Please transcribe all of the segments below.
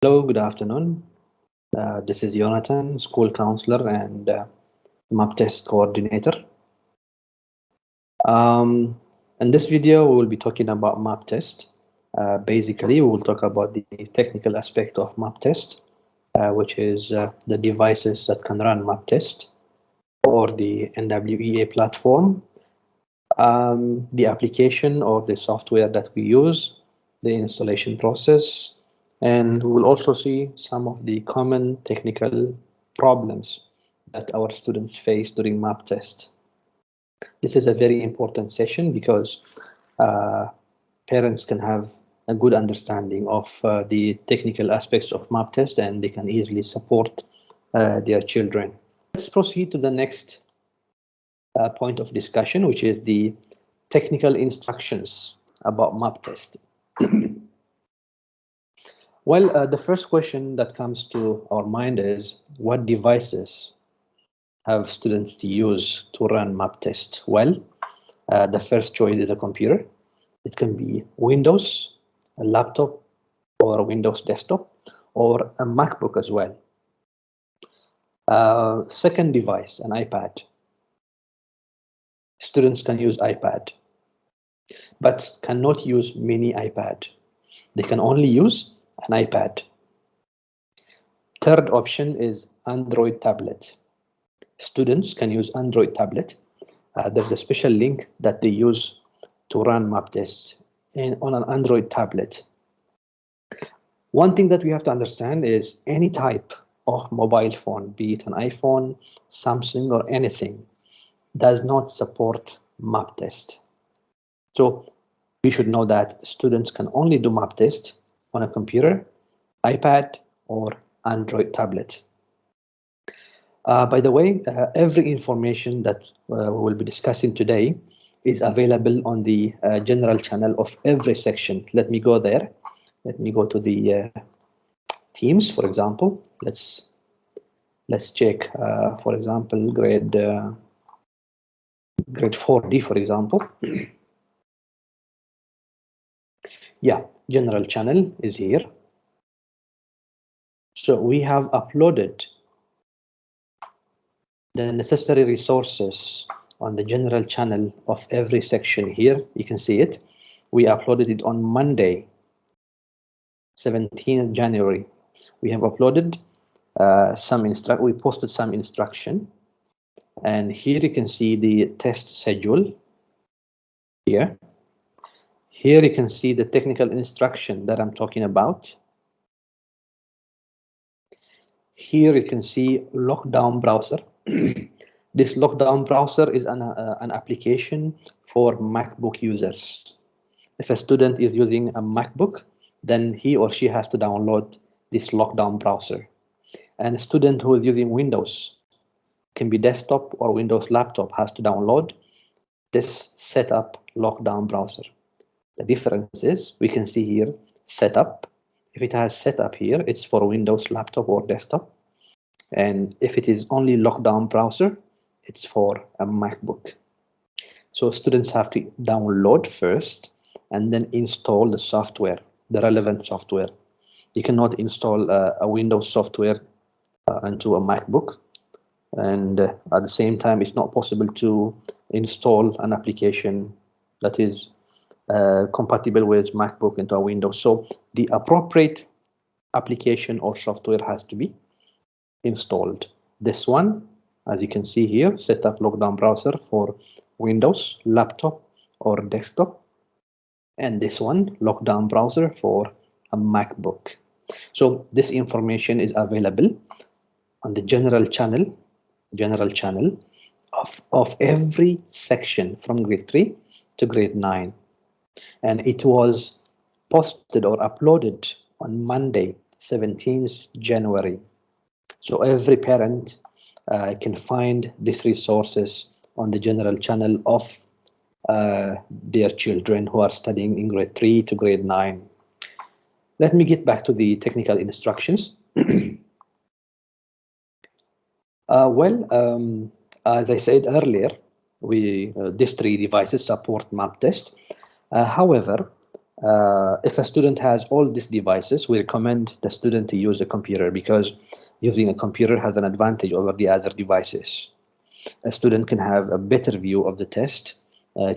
Hello, good afternoon. This is Jonathan, school counselor and map test coordinator. In this video, we will be talking about map test. Basically, we will talk about the technical aspect of map test, which is the devices that can run map test or the NWEA platform, the application or the software that we use, the installation process, and we will also see some of the common technical problems that our students face during map test. This is a very important session because uh, parents can have a good understanding of the technical aspects of map test and they can easily support their children. Let's proceed to the next point of discussion, which is the technical instructions about map test. Well, the first question that comes to our mind is what devices have students to use to run map test? Well, the first choice is a computer. It can be Windows, a laptop, or a Windows desktop, or a MacBook as well. Second device, an iPad. Students can use iPad, but cannot use mini iPad. They can only use an iPad. Third option is Android tablet. Students can use Android tablet. There's a special link that they use to run map tests on an Android tablet. One thing that we have to understand is any type of mobile phone, be it an iPhone, Samsung, or anything, does not support map test. So we should know that students can only do map test on a computer, iPad, or Android tablet. By the way, every information that we will be discussing today is available on the general channel of every section. Let me go there. Let me go to the Teams, for example. Let's check, for example, grade 4D, for example. Yeah, general channel is here. So we have uploaded the necessary resources on the general channel of every section here. You can see it. We uploaded it on Monday, 17th January. We have uploaded we posted some instruction, and here you can see the test schedule here. Here you can see the technical instruction that I'm talking about. Here you can see lockdown browser. This lockdown browser is an application for MacBook users. If a student is using a MacBook, then he or she has to download this lockdown browser. And a student who is using Windows, can be desktop or Windows laptop, has to download this setup lockdown browser. The difference is we can see here setup. If it has setup here, it's for Windows laptop or desktop. And if it is only lockdown browser, it's for a MacBook. So students have to download first and then install the software, the relevant software. You cannot install a Windows software into a MacBook. And at the same time, it's not possible to install an application that is compatible with MacBook into a Windows. So the appropriate application or software has to be installed. This one, as you can see here, setup lockdown browser for Windows, laptop, or desktop. And this one, lockdown browser for a MacBook. So this information is available on the general channel of every section from grade 3 to grade 9. And it was posted or uploaded on Monday, 17th January. So every parent can find these resources on the general channel of their children who are studying in grade 3 to grade 9. Let me get back to the technical instructions. As I said earlier, these three devices support map test. However, If a student has all these devices, we recommend the student to use a computer because using a computer has an advantage over the other devices. A student can have a better view of the test.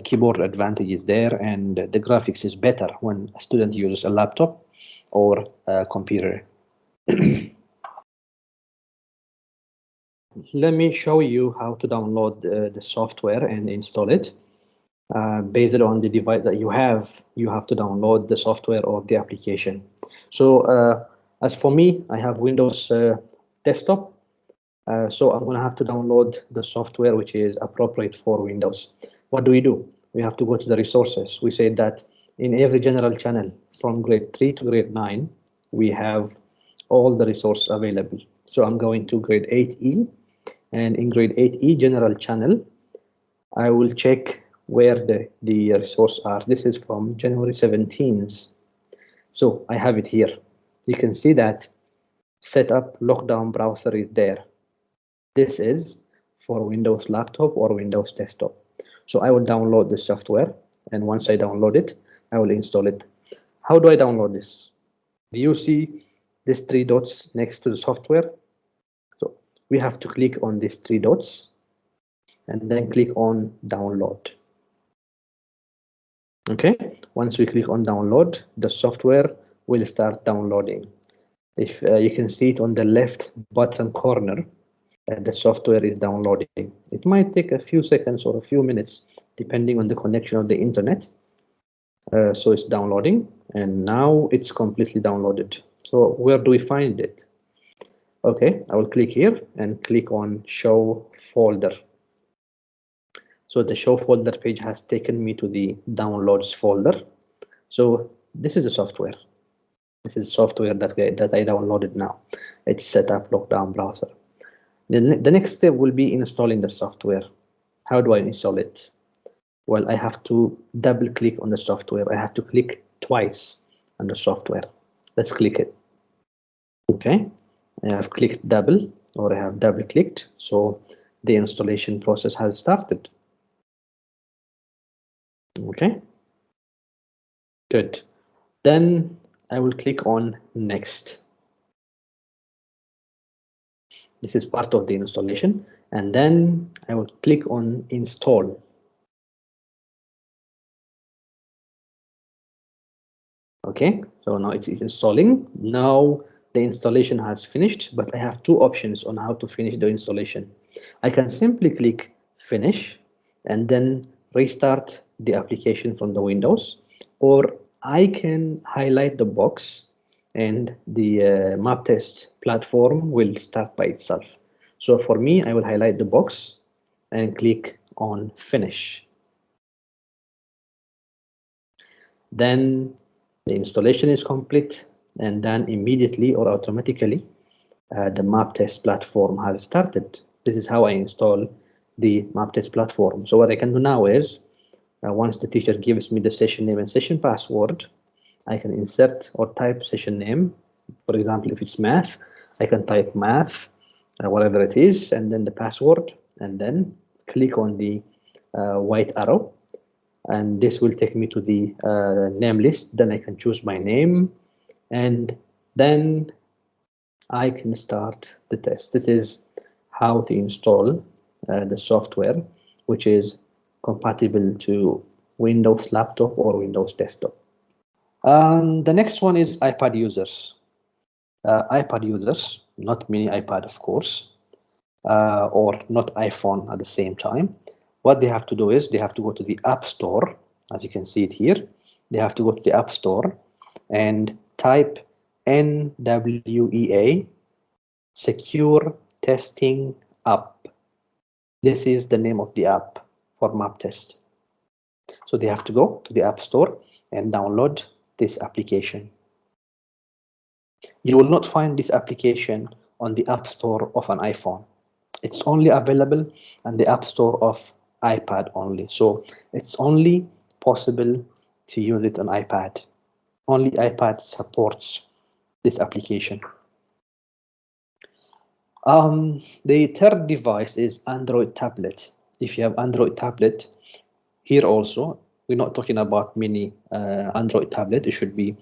Keyboard advantage is there, and the graphics is better when a student uses a laptop or a computer. Let me show you how to download the software and install it. Based on the device that you have to download the software or the application. So as for me, I have Windows desktop. So I'm going to have to download the software which is appropriate for Windows. What do? We have to go to the resources. We say that in every general channel from grade 3 to grade 9, we have all the resources available. So I'm going to grade 8E, and in grade 8E general channel, I will check where the resource are. This is from January 17th. So I have it here. You can see that setup lockdown browser is there. This is for Windows laptop or Windows desktop. So I will download the software, and once I download it, I will install it. How do I download this? Do you see these three dots next to the software? So we have to click on these three dots and then click on download. Okay, once we click on download, the software will start downloading. If you can see it on the left bottom corner, the software is downloading. It might take a few seconds or a few minutes, depending on the connection of the internet. So it's downloading, and now it's completely downloaded. So where do we find it? Okay, I will click here and click on show folder. So the show folder page has taken me to the downloads folder. So this is the software. This is software that I downloaded now. It's set up lockdown browser. The next step will be installing the software. How do I install it? Well, I have to double click on the software. I have to click twice on the software. Let's click it. Okay, I have clicked double, or I have double clicked. So the installation process has started. Okay, good. Then I will click on next. This is part of the installation, and then I will click on install. Okay, so now it's installing. Now the installation has finished, but I have two options on how to finish the installation. I can simply click finish and then restart the application from the Windows, or I can highlight the box and the map test platform will start by itself. So for me, I will highlight the box and click on finish. Then the installation is complete, and then immediately or automatically the map test platform has started. This is how I install the map test platform. So what I can do now is once the teacher gives me the session name and session password, I can insert or type session name. For example, if it's math, I can type math, whatever it is, and then the password, and then click on the white arrow, and this will take me to the name list. Then I can choose my name, and then I can start the test. This is how to install the software, which is compatible to Windows laptop or Windows desktop. The next one is iPad users. iPad users, not mini iPad, of course, or not iPhone at the same time. What they have to do is they have to go to the App Store, as you can see it here. They have to go to the App Store and type NWEA Secure Testing App. This is the name of the app for map test. So they have to go to the App Store and download this application. You will not find this application on the App Store of an iPhone. It's only available on the App Store of iPad only. So it's only possible to use it on iPad. Only iPad supports this application. The third device is Android tablet. If you have Android tablet, here also We're not talking about mini Android tablet. It should be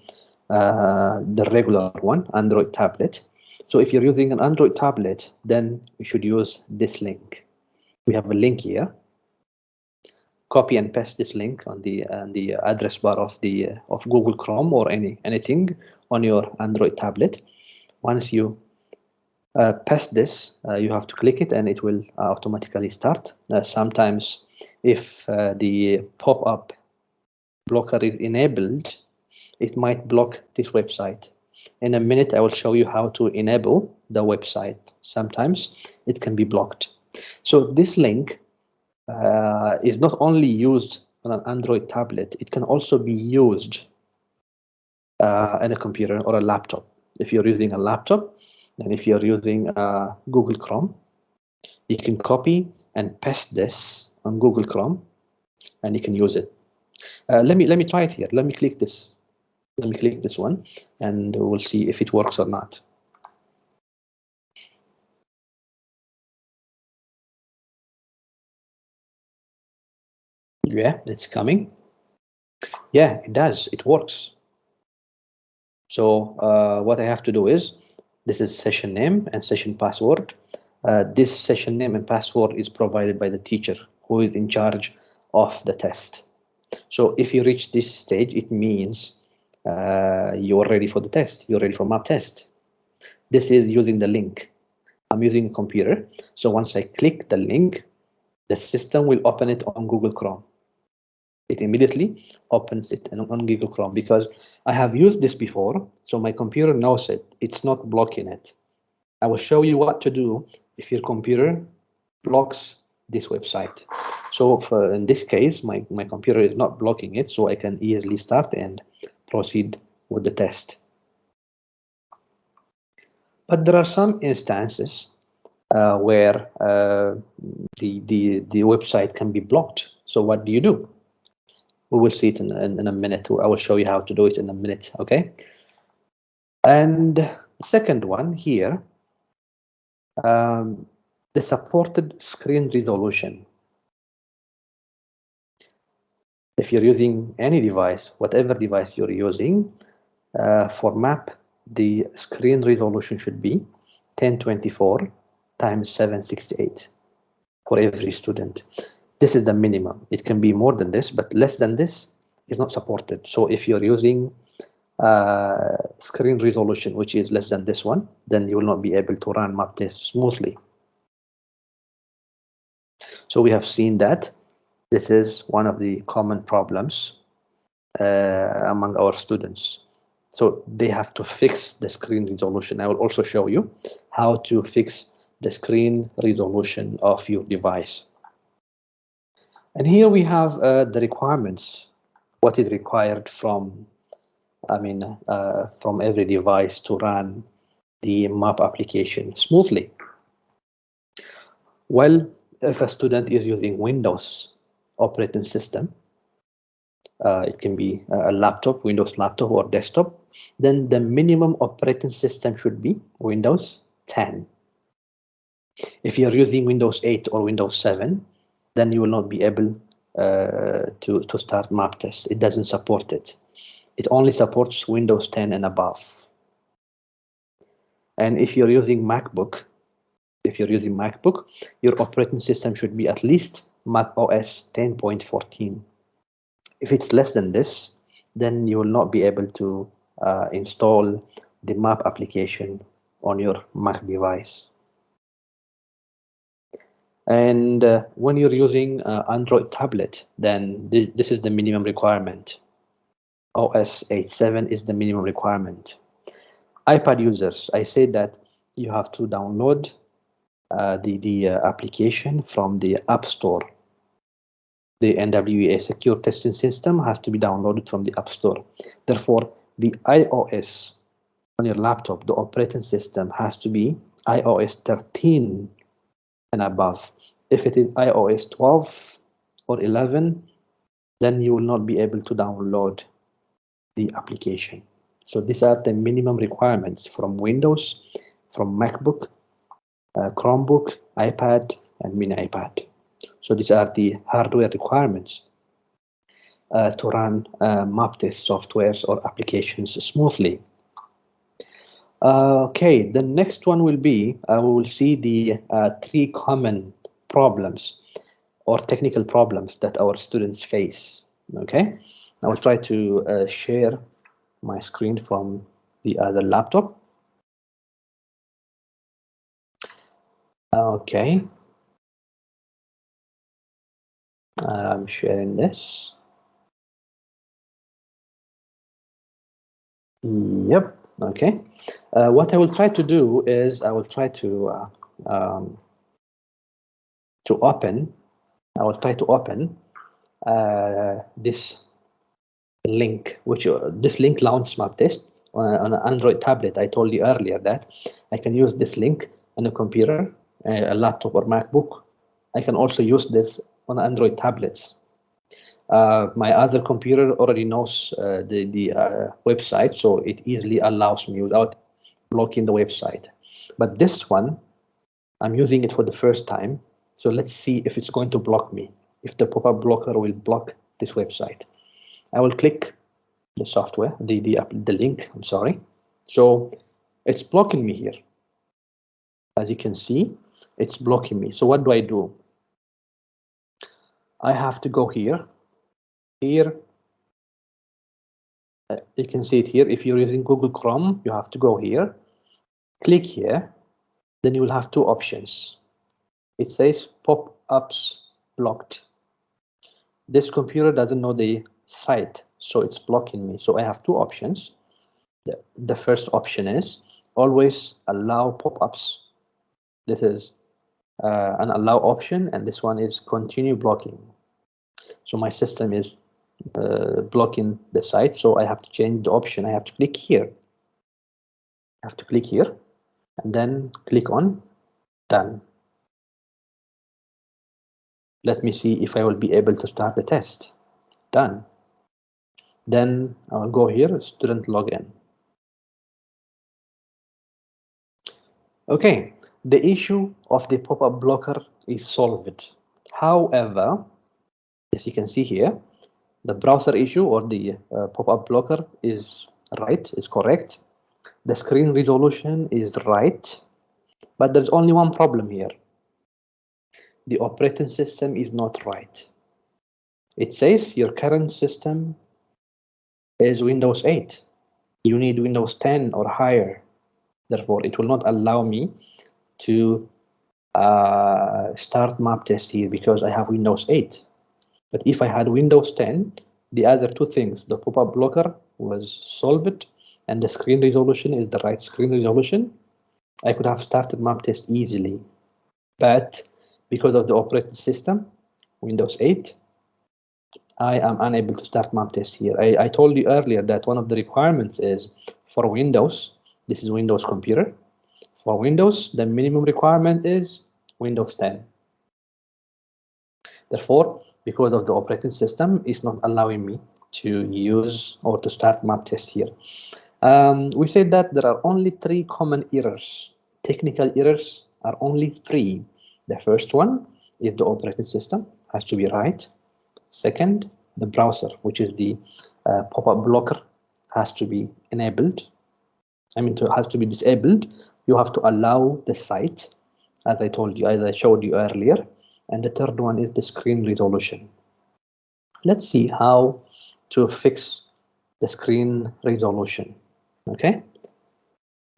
the regular one, Android tablet. So if you're using an Android tablet, then you should use this link. We have a link here. Copy and paste this link on the address bar of the of Google Chrome or anything on your Android tablet. Once you paste this, you have to click it and it will automatically start. Sometimes if the pop-up blocker is enabled, it might block this website. In a minute, I will show you how to enable the website. Sometimes it can be blocked. So this link is not only used on an Android tablet, it can also be used on a computer or a laptop. If you're using a laptop and if you're using Google Chrome, you can copy and paste this on Google Chrome and you can use it. Let me try it here. Let me click this. Let me click this one and we'll see if it works or not. Yeah, it's coming. Yeah, it does. It works. So what I have to do is, this is session name and session password. This session name and password is provided by the teacher who is in charge of the test. So if you reach this stage, it means you're ready for the test. You're ready for map test. This is using the link. I'm using a computer. So once I click the link, the system will open it on Google Chrome. It immediately opens it on Google Chrome because I have used this before, so my computer knows it. It's not blocking it. I will show you what to do if your computer blocks this website. So in this case, my computer is not blocking it, so I can easily start and proceed with the test. But there are some instances where the website can be blocked. So what do you do? We will see it in a minute. I will show you how to do it in a minute, okay? And the second one here, the supported screen resolution. If you're using any device, whatever device you're using, for map, the screen resolution should be 1024 times 768 for every student. This is the minimum. It can be more than this, but less than this is not supported. So if you're using screen resolution which is less than this one, then you will not be able to run map test smoothly. So we have seen that this is one of the common problems among our students. So they have to fix the screen resolution. I will also show you how to fix the screen resolution of your device. And here we have the requirements, what is required from from every device to run the map application smoothly. Well, if a student is using Windows operating system, it can be a laptop, Windows laptop or desktop, then the minimum operating system should be Windows 10. If you're using Windows 8 or Windows 7, then you will not be able to start map test. It doesn't support it. It only supports Windows 10 and above. And if you're using MacBook, your operating system should be at least Mac OS 10.14. If it's less than this, then you will not be able to install the map application on your Mac device. And when you're using Android tablet, then this is the minimum requirement. OS 8.7 is the minimum requirement. iPad users, I say that you have to download the application from the App Store. The NWEA secure testing system has to be downloaded from the App Store. Therefore, the iOS on your laptop, the operating system has to be iOS 13 and above. If it is iOS 12 or 11, then you will not be able to download the application. So these are the minimum requirements from Windows, from MacBook, Chromebook, iPad, and mini iPad. So these are the hardware requirements. to run map test softwares or applications smoothly. Okay, the next one will be, we will see the 3 common problems or technical problems that our students face. Okay, I will try to share my screen from the other laptop. Okay, I'm sharing this. Yep. Okay. What I will try to do is I will try um, to open. I will try to open this link, which this link launch map test on an Android tablet. I told you earlier that I can use this link on a computer, a laptop or MacBook. I can also use this on Android tablets. My other computer already knows the website, so it easily allows me without blocking the website. But this one, I'm using it for the first time, so let's see if it's going to block me, if the pop-up blocker will block this website. I will click the software, the link, I'm sorry. So it's blocking me here. As you can see, it's blocking me. So what do I do? I have to go here. Here, you can see it here. If you're using Google Chrome, you have to go here, click here, then you will have 2 options. It says pop-ups blocked. This computer doesn't know the site, so it's blocking me. So I have 2 options. The first option is always allow pop-ups. This is an allow option, and this one is continue blocking. So my system is blocking the site, so I have to change the option. I have to click here. I have to click here, and then click on done. Let me see if I will be able to start the test. Done. Then I'll go here, student login. Okay, the issue of the pop-up blocker is solved. However, as you can see here, the browser issue or the pop-up blocker is right, is correct. The screen resolution is right, but there's only one problem here. The operating system is not right. It says your current system is Windows 8. You need Windows 10 or higher. Therefore, it will not allow me to start map test here because I have Windows 8. But if I had Windows 10, the other 2 things, the pop-up blocker was solved and the screen resolution is the right screen resolution, I could have started map test easily. But because of the operating system, Windows 8, I am unable to start map test here. I told you earlier that one of the requirements is for Windows, this is Windows computer. For Windows, the minimum requirement is Windows 10. Therefore, because of the operating system, it's not allowing me to use or to start map test here. We said that there are only 3 common errors. Technical errors are only 3. The first one is the operating system has to be right. Second, the browser, which is the pop-up blocker, has to be enabled. Has to be disabled. You have to allow the site, as I told you, as I showed you earlier. And the third one is the screen resolution. Let's see how to fix the screen resolution. Okay.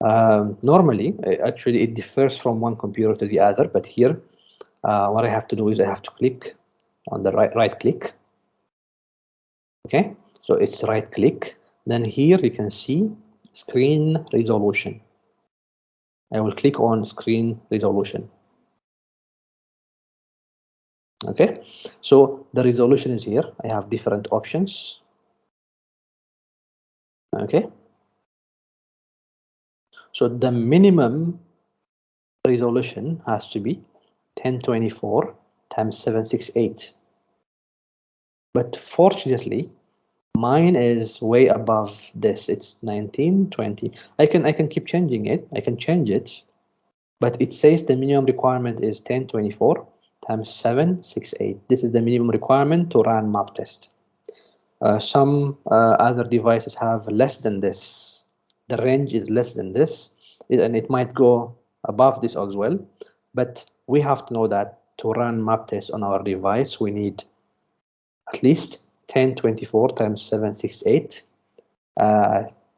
Normally, actually, it differs from one computer to the other, but here, what I have to do is I have to click on the right click. Okay, so it's right click. Then here you can see screen resolution. I will click on screen resolution. Okay, so the resolution is here. I have different options. Okay, so the minimum resolution has to be 1024 times 768. But fortunately, mine is way above this. It's 1920. I can keep changing it. I can change it, but it says the minimum requirement is 1024 times 768. This is the minimum requirement to run map test. Some other devices have less than this. The range is less than this, and it might go above this as well. But we have to know that to run map tests on our device, we need at least 1024 times 768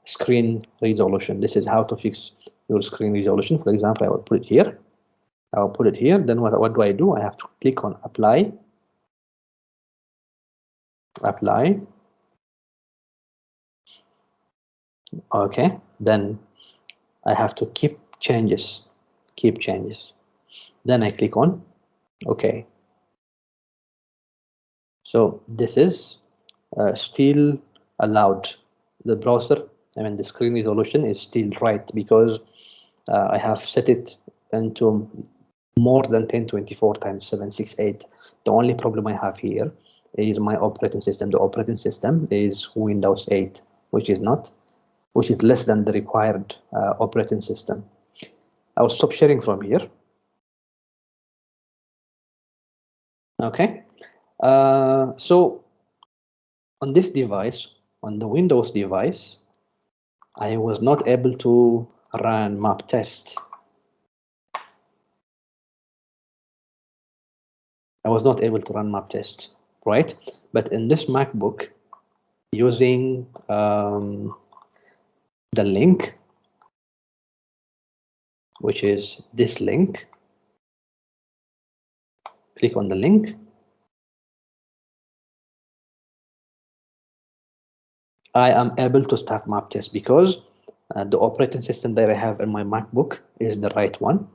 screen resolution. This is how to fix your screen resolution. For example, I will put it here. I will put it here. Then what do I do? I have to click on apply. Apply. Okay. Then I have to keep changes. Keep changes. Then I click on OK. So this is still allowed. The browser, I mean the screen resolution is still right because I have set it into more than 1024 times 768. The only problem I have here is my operating system. The operating system is Windows 8, which is less than the required operating system. I'll stop sharing from here. Okay. So on this device, on the Windows device, I was not able to run map test. I was not able to run map test, right? But in this MacBook, using the link, which is this link, click on the link. I am able to start map test because the operating system that I have in my MacBook is the right one.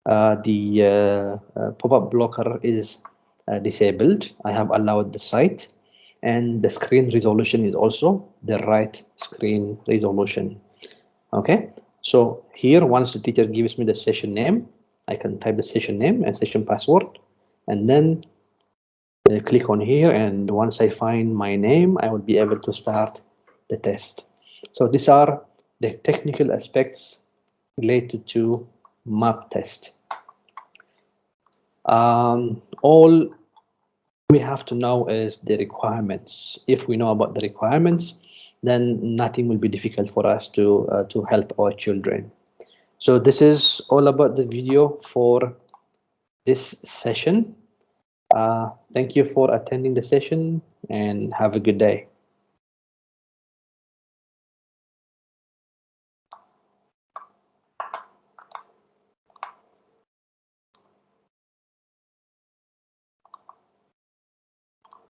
The pop-up blocker is disabled. I have allowed the site, and the screen resolution is also the right screen resolution. Okay, so here once the teacher gives me the session name, I can type the session name and session password, and then click on here, and once I find my name, I will be able to start the test. So these are the technical aspects related to map test. All we have to know is the requirements. If we know about the requirements, then nothing will be difficult for us to help our children. So this is all about the video for this session. Thank you for attending the session and have a good day.